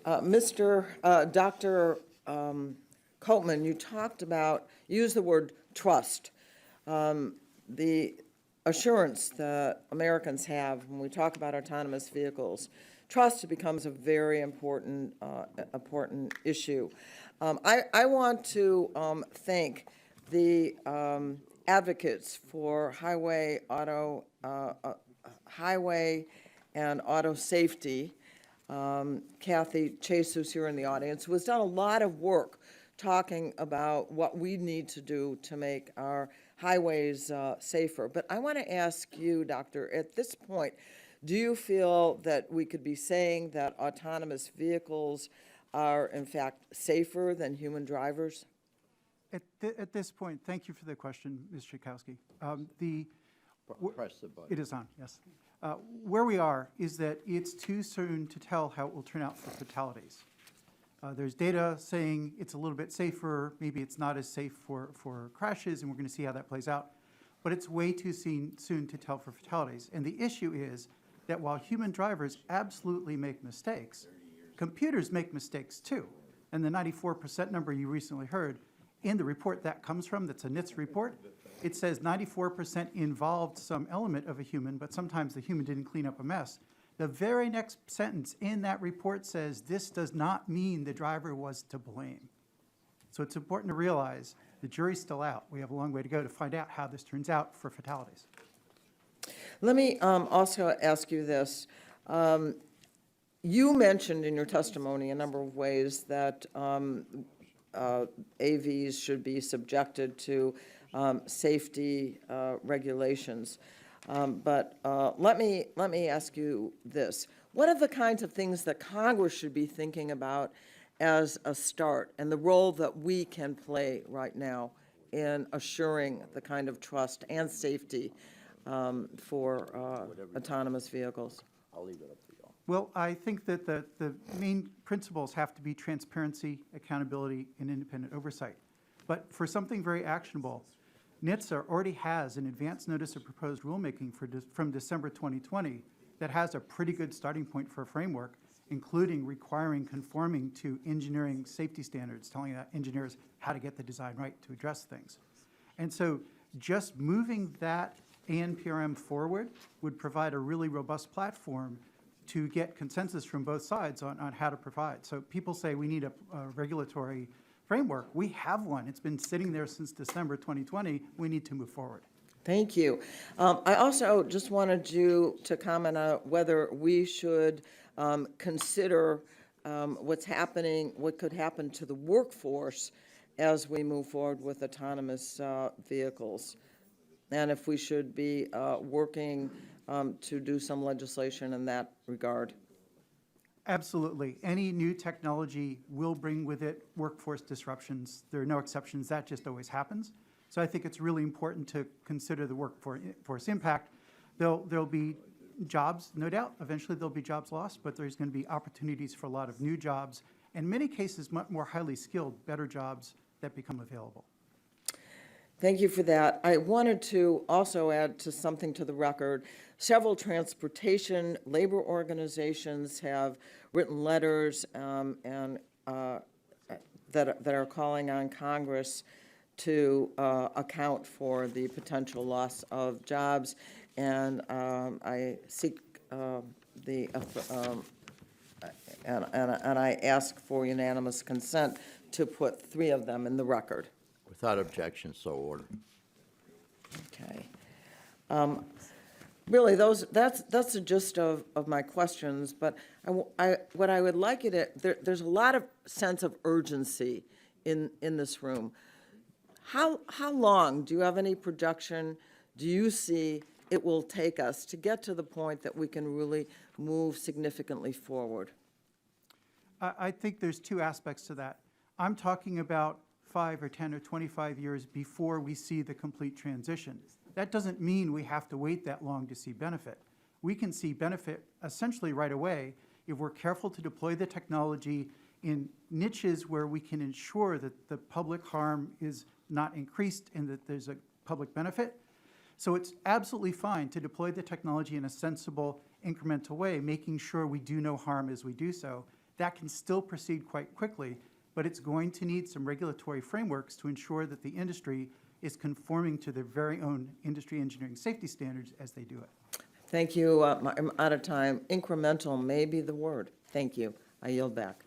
Dr. Copeman, you used the word trust. The assurance that Americans have when we talk about autonomous vehicles, trust becomes a very important issue. I want to thank the advocates for highway and auto safety. Kathy Chase, who's here in the audience, who has done a lot of work talking about what we need to do to make our highways safer. But I want to ask you, Doctor, at this point, do you feel that we could be saying that autonomous vehicles are, in fact, safer than human drivers? At this point, thank you for the question, Ms. Schakowsky. Press the button. It is on, yes. Where we are is that it's too soon to tell how it will turn out for fatalities. There's data saying it's a little bit safer, maybe it's not as safe for crashes, and we're going to see how that plays out. But it's way too soon to tell for fatalities. And the issue is that while human drivers absolutely make mistakes, computers make mistakes too. And the 94% number you recently heard, in the report that comes from, that's a NHTSA report, it says 94% involved some element of a human, but sometimes the human didn't clean up a mess. The very next sentence in that report says this does not mean the driver was to blame. So it's important to realize the jury's still out. We have a long way to go to find out how this turns out for fatalities. Let me also ask you this. You mentioned in your testimony a number of ways that AVs should be subjected to safety regulations. But let me ask you this. What are the kinds of things that Congress should be thinking about as a start, and the role that we can play right now in assuring the kind of trust and safety for autonomous vehicles? I'll leave it up to you all. Well, I think that the main principles have to be transparency, accountability, and independent oversight. But for something very actionable, NHTSA already has an advance notice of proposed rulemaking from December 2020 that has a pretty good starting point for a framework, including requiring conforming to engineering safety standards, telling engineers how to get the design right to address things. And so just moving that ANPRM forward would provide a really robust platform to get consensus from both sides on how to provide. So people say we need a regulatory framework. We have one. It's been sitting there since December 2020. We need to move forward. Thank you. I also just wanted you to comment on whether we should consider what could happen to the workforce as we move forward with autonomous vehicles, and if we should be working to do some legislation in that regard. Absolutely. Any new technology will bring with it workforce disruptions. There are no exceptions. That just always happens. So I think it's really important to consider the workforce impact. There'll be jobs, no doubt. Eventually there'll be jobs lost, but there's going to be opportunities for a lot of new jobs, and in many cases much more highly skilled, better jobs that become available. Thank you for that. I wanted to also add something to the record. Several transportation labor organizations have written letters that are calling on Congress to account for the potential loss of jobs, and I seek and I ask for unanimous consent to put 3 of them in the record. Without objection, so ordered. Okay. Really, that's the gist of my questions. But what I would like you to there's a lot of sense of urgency in this room. How long, do you have any projection, do you see it will take us to get to the point that we can really move significantly forward? I think there's 2 aspects to that. I'm talking about 5 or 10 or 25 years before we see the complete transition. That doesn't mean we have to wait that long to see benefit. We can see benefit essentially right away if we're careful to deploy the technology in niches where we can ensure that the public harm is not increased and that there's a public benefit. So it's absolutely fine to deploy the technology in a sensible, incremental way, making sure we do no harm as we do so. that can still proceed quite quickly, but it's going to need some regulatory frameworks to ensure that the industry is conforming to their very own industry engineering safety standards as they do it. Thank you. I'm out of time. Incremental may be the word. Thank you. I yield back.